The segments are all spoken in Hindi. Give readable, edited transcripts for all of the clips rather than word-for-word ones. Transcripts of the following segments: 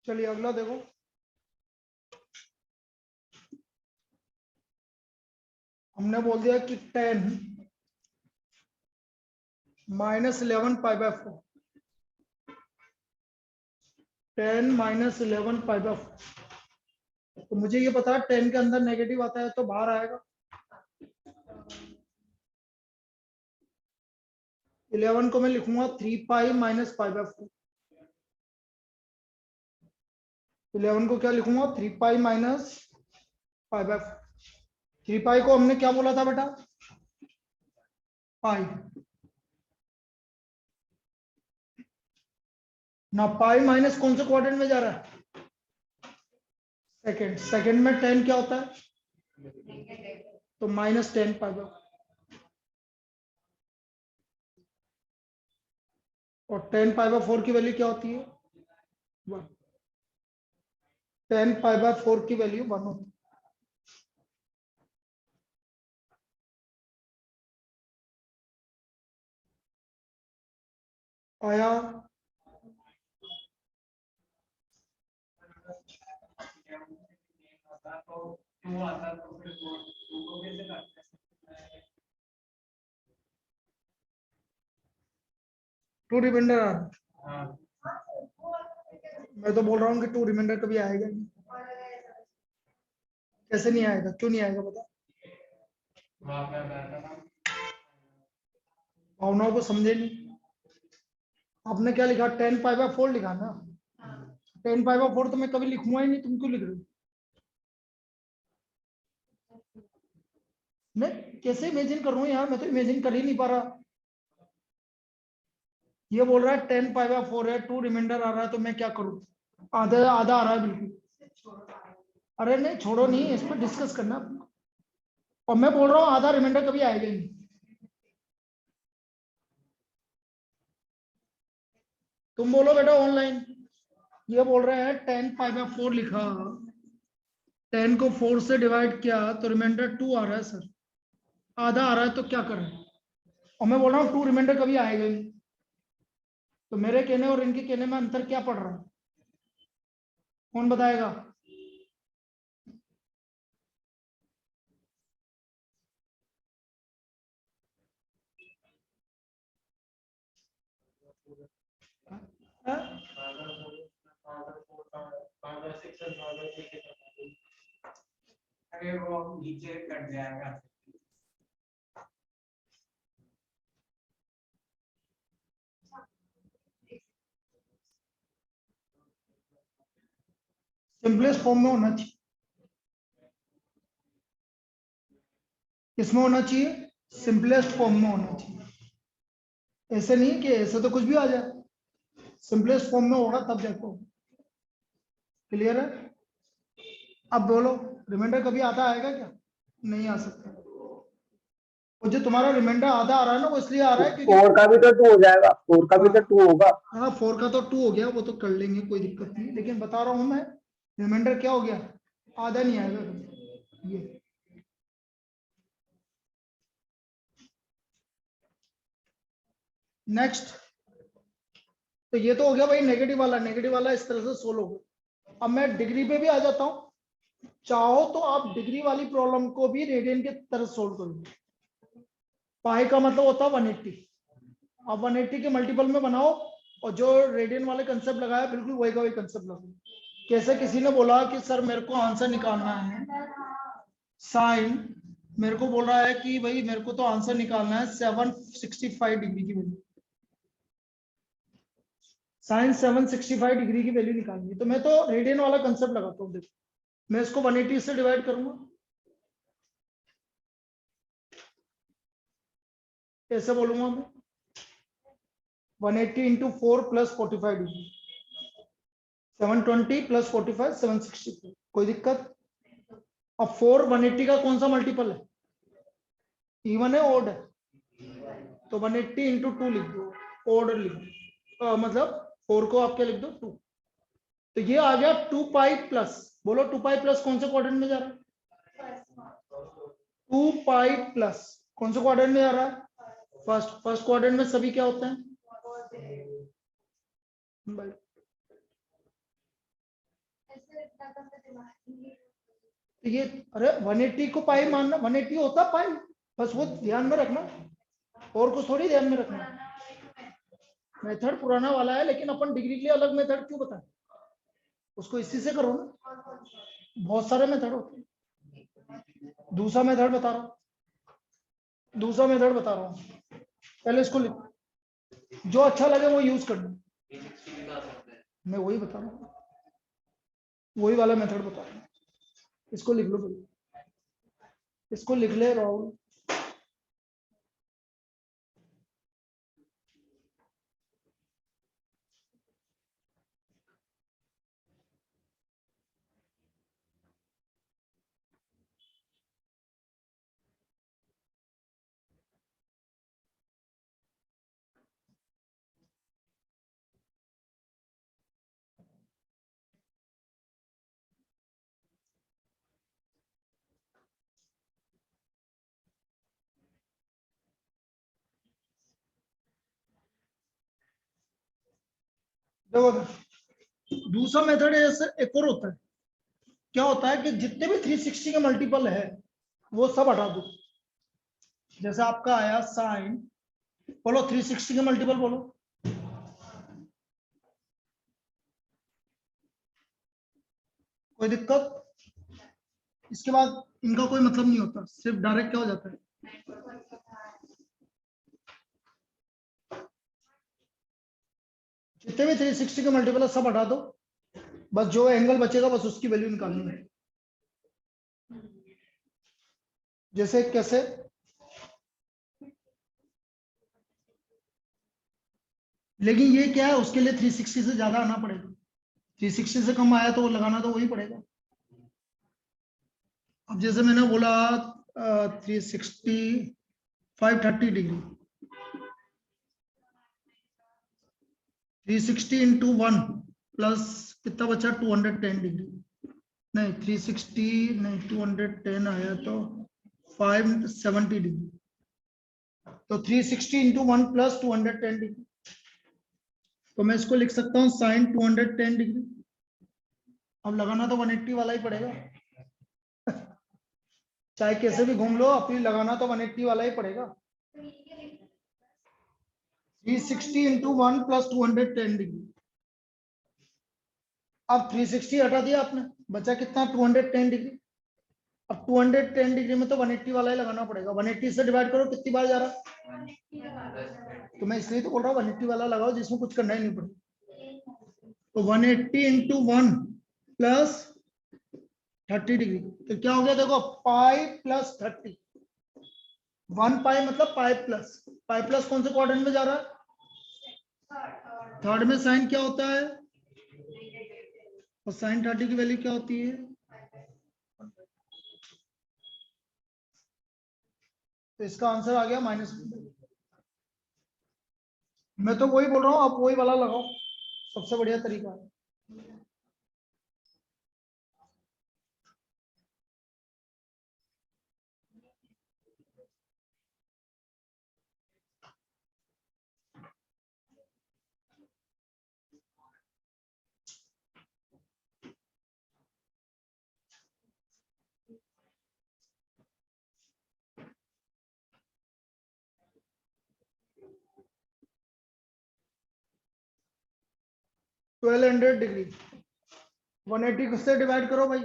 चलिए अगला देखो। हमने बोल दिया कि 10 minus 11 pi by 4, 10 minus 11 pi by 4। तो मुझे ये पता है 10 के अंदर नेगेटिव आता है तो बाहर आएगा। 11 को मैं लिखूंगा 3 पाई माइनस पाई बाय 4। 11 को क्या लिखूंगा 3 पाई माइनस पाई बाय 4। 3 पाई को हमने क्या बोला था बेटा, पाई। ना पाई माइनस कौन से क्वाड्रेंट में जा रहा है, सेकंड। सेकंड में 10 क्या होता है, तो माइनस 10 पाई बाय। और 10 पाई बाय 4 की वैल्यू क्या होती है, 1। 10 पाई बाय 4 की वैल्यू 1 होती है। आया, टू रिमाइंडर आ रहा है। मैं तो बोल रहा हूँ कि टू रिमाइंडर कभी आएगा नहीं। कैसे नहीं आएगा, क्यों नहीं आएगा बता। भावनाओं को समझे नहीं। आपने क्या लिखा, 10 पाई बाय 4 लिखा ना। 10 पाई बाय 4 तो मैं कभी लिखूंगा ही नहीं, तुम क्यों लिख रहे हो। मैं कैसे इमेजिन कर रहा हूँ यार, मैं तो इमेजिन कर ही नहीं पा रहा। ये बोल रहा है 10 पाई बाय 4 है, टू रिमाइंडर आ रहा है, तो मैं क्या करूँ। आधा आधा आ रहा है बिल्कुल। अरे नहीं छोड़ो, नहीं इस पर डिस्कस करना। और मैं बोल रहा हूँ आधा रिमाइंडर कभी आएगा ही नहीं। तुम बोलो बेटा ऑनलाइन। ये बोल रहे हैं 10 पाई बाय 4 लिखा, 10 को 4 से डिवाइड किया तो रिमाइंडर 2 आ रहा है सर। आधा आ रहा है तो क्या करें। और मैं बोल रहा हूँ टू रिमाइंडर कभी आएगा ही नहीं। तो मेरे कहने और इनके कहने में अंतर क्या पड़ रहा है, कौन बताएगा। हाँ? अरे वो नीचे कट जाएगा। सिंपलेस्ट फॉर्म में होना चाहिए। किसमें होना चाहिए, सिंपलेस्ट फॉर्म में होना चाहिए। ऐसे नहीं कि ऐसे तो कुछ भी आ जाए, सिंपलेस्ट फॉर्म में होगा तब देखो। क्लियर है। अब बोलो, रिमाइंडर कभी आता आएगा क्या, नहीं आ सकता। वो जो तुम्हारा रिमाइंडर आधा आ रहा है ना, वो इसलिए आ रहा है क्योंकि 4 का भी तो 2 हो जाएगा, 4 का भी तो 2 होगा। हाँ 4 का तो 2 हो गया, वो तो कर लेंगे, कोई दिक्कत नहीं। लेकिन बता रहा हूं मैं, रिमाइंडर क्या हो गया, आधा नहीं आएगा कभी। ये नेक्स्ट। तो ये तो हो गया भाई नेगेटिव वाला। नेगेटिव वाला इस तरह से सोल्व हो गया। अब मैं डिग्री पे भी आ जाता हूं। चाहो तो आप डिग्री वाली प्रॉब्लम को भी रेडियन के तरह सोल्व करोगे। पाई का मतलब होता है 180। आप 180 के मल्टीपल में बनाओ, और जो रेडियन वाले कंसेप्ट लगाया बिल्कुल वही का वही कंसेप्ट लगाओ। कैसे किसी ने बोला कि सर मेरे को आंसर निकालना है साइन, मेरे को बोल रहा है कि भाई मेरे को तो आंसर निकालना है 765 डिग्री की वैल्यू। साइन 765 डिग्री की वैल्यू निकालनी है, तो मैं तो रेडियन वाला कंसेप्ट लगाता हूँ। देखो मैं इसको 180 से डिवाइड करूंगा, कैसे बोलूंगा मैं, 180 इंटू 4 प्लस 45 डिग्री, 720 प्लस 45 765। कोई दिक्कत। अब 4 180 का कौन सा मल्टीपल है, इवन है ओड है, तो 180 इंटू 2 लिख दो, ओड लिख दो। मतलब 4 को आप क्या लिख दो 2। तो ये आ गया 2 पाई प्लस, बोलो 2 पाई प्लस कौन से क्वाड्रेंट में जा रहा है, 2 पाई प्लस कौन से क्वाड्रेंट में जा रहा है, फर्स्ट। फर्स्ट क्वाड्रेंट में सभी क्या होते हैं भाई, तो ये अरे 180 को पाई मानना, 180 होता पाई, बस वो ध्यान में रखना, और कुछ थोड़ी ध्यान में रखना। मेथड पुराना वाला है, लेकिन अपन डिग्री के लिए अलग मेथड क्यों बताएं, उसको इसी से करो ना, बहुत सारे मेथड होते हैं। दूसरा मेथड बता रहा हूँ, दूसरा मेथड बता रहा हूँ, पहले इसको लिख, जो अच्छा लगे वो यूज करना। मैं वही बता रहा हूँ, वही वाला मेथड बता रहा हूँ। इसको लिख लो पहले, इसको लिख ले राहुल। देखो दूसरा मेथड ऐसे एक और होता है, क्या होता है कि जितने भी 360 के मल्टीपल है वो सब हटा दो। जैसे आपका आया साइन, बोलो 360 के मल्टीपल बोलो, कोई दिक्कत? इसके बाद इनका कोई मतलब नहीं होता, सिर्फ डायरेक्ट क्या हो जाता है, जितने भी 360 के मल्टीपल है सब हटा दो, बस जो एंगल बचेगा बस उसकी वैल्यू निकालनी है। जैसे कैसे, लेकिन ये क्या है, उसके लिए 360 से ज्यादा आना पड़ेगा, 360 से कम आया तो वो लगाना तो वही पड़ेगा। अब जैसे मैंने बोला 360 530 डिग्री, 360 इंटू 1 प्लस कितना बचा 210 डिग्री, नहीं 360 नहीं 210 आया तो 570 डिग्री, तो 360 इंटू 1 प्लस 210 डिग्री, तो मैं इसको लिख सकता हूँ साइन 210 डिग्री। अब लगाना तो 180 वाला ही पड़ेगा चाहे कैसे भी घूम लो, अपनी लगाना तो 180 वाला ही पड़ेगा। 360 इंटू 1 प्लस 210 डिग्री। अब 360 हटा दिया आपने, बचा कितना 210 डिग्री। अब 210 डिग्री में तो 180 वाला ही लगाना पड़ेगा, 180 से डिवाइड करो कितनी बार जा रहा है, तो मैं इसलिए तो बोल रहा हूँ 180 वाला लगाओ जिसमें कुछ करना ही नहीं पड़ेगा। तो 180 इंटू 1 प्लस 30 डिग्री, तो क्या हो गया देखो, पाई प्लस 30, 1 पाई मतलब पाई प्लस कौन से क्वाड्रेंट में जा रहा है, थर्ड में। साइन क्या होता है, और साइन 30 की वैल्यू क्या होती है, तो इसका आंसर आ गया -। मैं तो वही बोल रहा हूँ, आप वही वाला लगाओ, सबसे बढ़िया तरीका है। ट्वेल्व 1200 डिग्री 180 से डिवाइड करो भाई,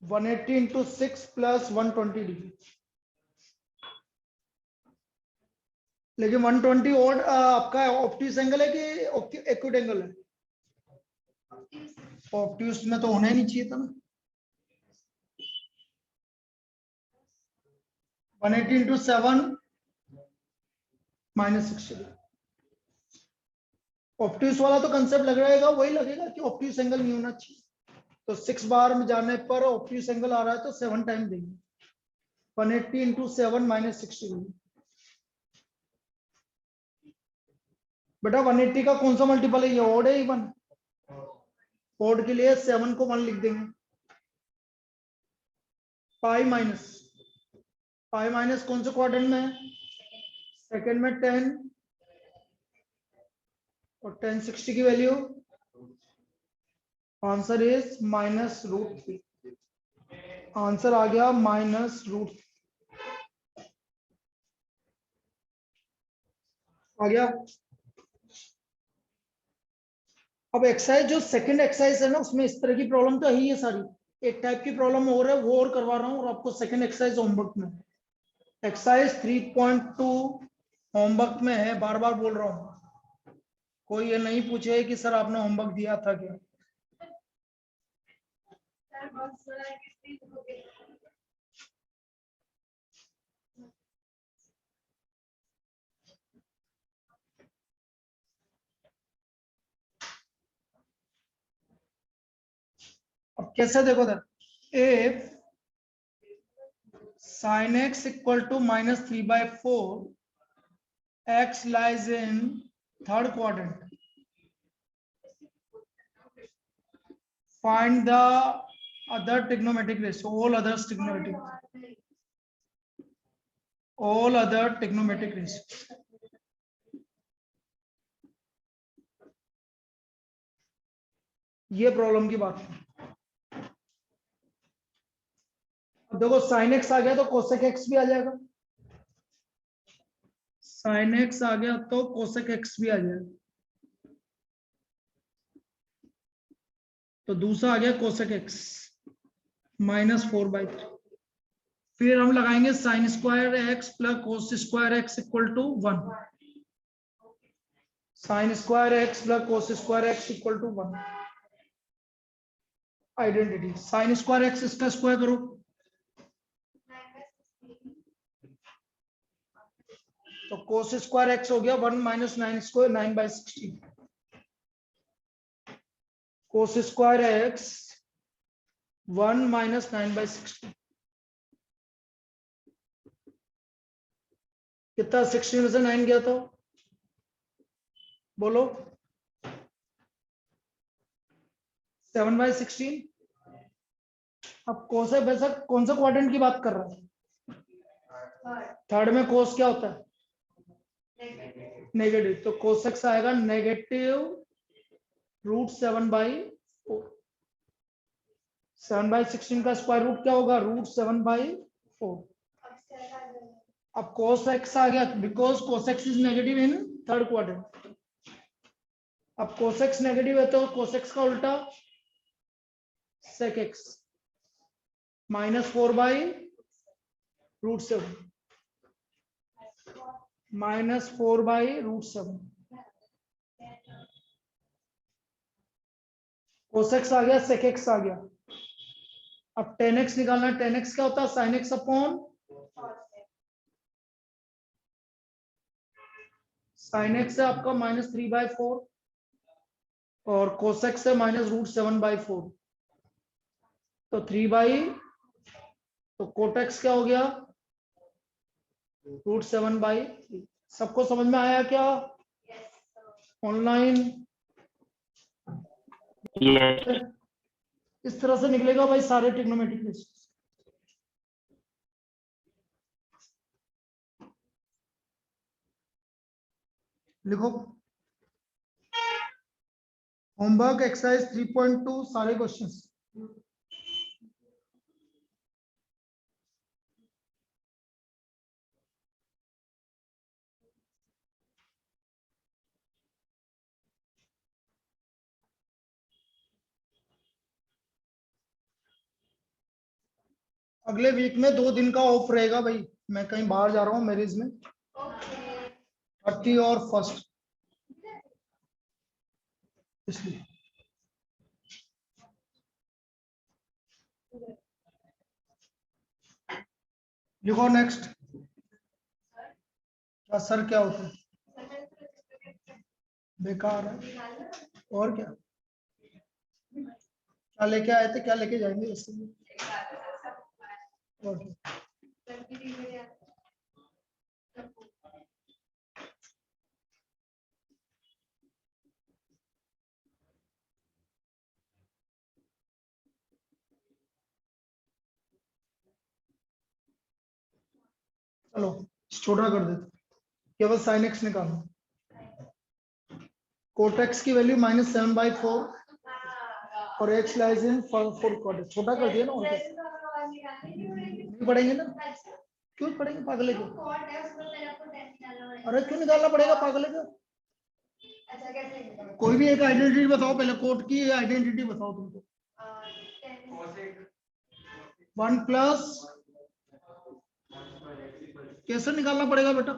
180 इंटू 6 प्लस 120 डिग्री, लेकिन 120 और आपका ऑप्टिस एंगल है कि एक्यूट एंगल है, ऑप्टिस में तो होना ही नहीं चाहिए था ना। 180 इंटू 7 -60 डिग्री, ऑप्टिस वाला तो कंसेप्ट लग रहेगा, वही लगेगा कि ऑप्टिस एंगल नहीं होना चाहिए, तो 6 बार में जाने पर ऑप्टिस एंगल आ रहा है तो 7 टाइम देंगे, 180 इंटू 7 -60 डिग्री। बेटा 180 का कौन सा मल्टीपल है, ये ऑड है इवन, ऑड के लिए 7 को 1 लिख देंगे, पाई माइनस कौन से क्वाड्रेंट में है, सेकंड में 10 और tan 60 की वैल्यू आंसर इज -√3। आंसर आ गया -√3 आ गया। अब एक्सरसाइज जो सेकंड एक्सरसाइज है ना, उसमें इस तरह की प्रॉब्लम तो है ही है सारी। एक टाइप की प्रॉब्लम और है, वो और करवा रहा हूँ, और आपको सेकंड एक्सरसाइज होमवर्क में, एक्सरसाइज 3.2 होमवर्क में है। बार बार बोल रहा हूँ, कोई ये नहीं पूछे कि सर आपने होमवर्क दिया था क्या। अब कैसे देखो sir, if sin x equal to -3/4, x lies in third quadrant, find the other trigonometric ratio, all other trigonometric ratios। ये प्रॉब्लम की बात है। अब देखो sin x आ गया तो cosec x भी आ जाएगा, sin x आ गया तो cosec x भी आ जाएगा। तो दूसरा आ गया cosec x -4/3। फिर हम लगाएंगे sin square x plus cos square x equal to 1। sin square x plus cos square x equal to 1। Identity sin square x इसका स्क्वायर करो, तो cos स्क्वायर x हो गया 1 - 9 स्क्वायर 9/16। cos स्क्वायर x 1 - 9/16 कितना, 16 में से 9 गया तो बोलो 7/16। अब कोस है वैसा कौन सा क्वाड्रेंट की बात कर रहा है, थर्ड में कोस क्या होता है, नेगेटिव, तो कोस एक्स आएगा -√7/4। 7/16 का स्क्वायर रूट क्या होगा, √7/4। अब cos x आ गया because cos x is negative in third quadrant. अब cos x नेगेटिव है तो cos x का उल्टा sec x -4/√7 -4/√7। cos x आ गया, sec x आ गया। अब tan x निकालना है, tan x क्या होता है, sin x upon sin x है आपका -3/4 और cos x है -√7/4, तो 3 तो cot x क्या हो गया, √7/3। सबको समझ में आया क्या ऑनलाइन? इस तरह से निकलेगा भाई सारे ट्रिग्नोमेट्रिक रेशियो। लिखो होमवर्क एक्सरसाइज 3.2 सारे क्वेश्चंस। अगले वीक में 2 दिन का ऑफ रहेगा भाई, मैं कहीं बाहर जा रहा हूँ मैरिज में, 30 और 1 इसलिए। लिखो नेक्स्ट, सर क्या होता है, बेकार है और क्या, क्या लेके आए थे क्या लेके जाएंगे इससे और क्या? चलो छोटा कर देते, केवल sin x निकालना। कोट एक्स की वैल्यू -7/4 और एक्स लाइज इन 4 क्वाड्रेंट। छोटा कर दिया ना, और क्या? नहीं पढ़ेंगे ना, क्यों पढ़ेंगे पागल है क्यों? अरे क्यों निकालना पड़ेगा पागल है क्यों? कोई भी एक आइडेंटिटी बताओ, पहले कोट की आइडेंटिटी बताओ तुमको। 1 प्लस कैसे निकालना पड़ेगा बेटा?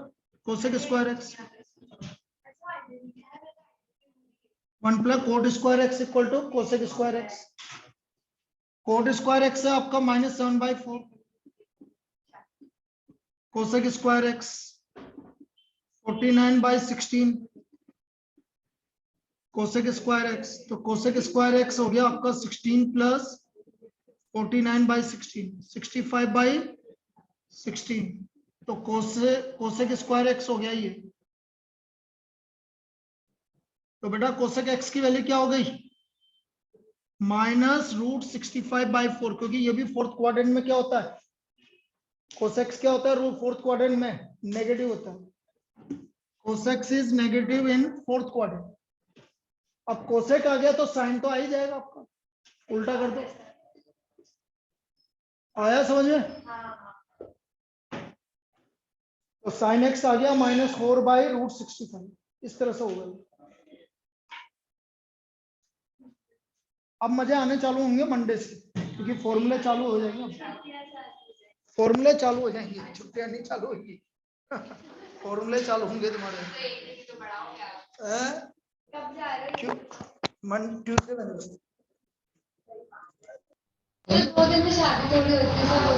Cosec square x. 1 plus cot square x equal to cosec square x. Cot square x है आपका -7/4, cosec square x 49/16, cosec square x, तो कोसेक स्क्वायर एक्स हो गया आपका 16 प्लस 49/16, 65/16, तो कोसेक स्क्वायर एक्स हो गया ये। तो बेटा कोसेक एक्स की वैल्यू क्या हो गई? -√65/4, क्योंकि ये भी फोर्थ क्वाड्रेंट में क्या होता है? कोसेक्स क्या होता है? फोर्थ क्वाड्रेंट में नेगेटिव होता है। Cosec x is negative in fourth quadrant. अब कोसेक आ गया तो साइन तो आ ही जाएगा आपका, उल्टा कर दो। आया समझ में? तो साइन एक्स आ गया -4/√65, इस तरह से होगा। अब मजे आने चालू होंगे मंडे से, क्योंकि फॉर्मूले चालू हो जाएंगे। फॉर्मूले चालू हो जाएंगे, छुट्टियां नहीं चालू होगी। फॉर्मूले चालू होंगे तुम्हारे। क्यों? ट्यूसडे में 2 दिन में शादी थोड़ी होती है।